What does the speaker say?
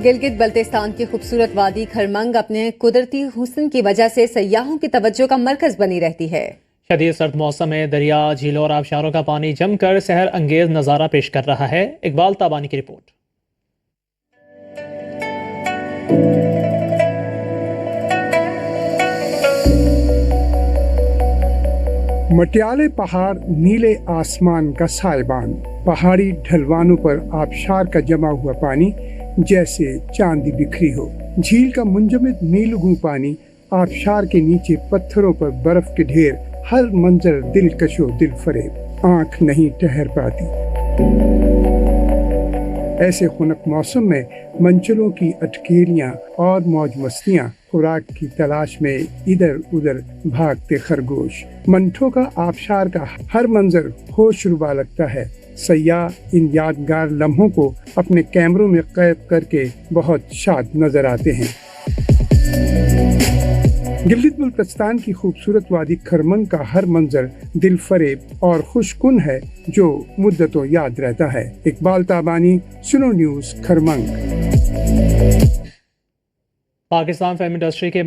گلگت بلتستان کی خوبصورت وادی خرمنگ اپنے قدرتی حسن کی وجہ سے سیاحوں کی توجہ کا مرکز بنی رہتی ہے۔ شدید سرد موسم میں دریا، جھیلوں اور آبشاروں کا پانی جم کر سحر انگیز نظارہ پیش کر رہا ہے۔ اقبال تابانی کی رپورٹ۔ مٹیالے پہاڑ، نیلے آسمان کا سائبان، پہاڑی ڈھلوانوں پر آبشار کا جمع ہوا پانی جیسے چاندی بکھری ہو۔ جھیل کا منجمد نیلگوں پانی، آبشار کے نیچے پتھروں پر برف کے ڈھیر، ہر منظر دلکش و دل فریب، آنکھ نہیں ٹھہر پاتی۔ ایسے خنک موسم میں منچلوں کی اٹکیلیاں اور موج مستیاں، خوراک کی تلاش میں ادھر ادھر بھاگتے خرگوش، منٹھوں کا آبشار کا ہر منظر ہوش ربا لگتا ہے۔ سیاح ان یادگار لمحوں کو اپنے کیمروں میں قید کر کے بہت شاد نظر آتے ہیں۔ گلگت بلتستان کی خوبصورت وادی خرمنگ کا ہر منظر دل فریب اور خوش کن ہے جو مدتوں یاد رہتا ہے۔ اقبال تابانی، سنو news, Kharmang. Pakistan film industry کے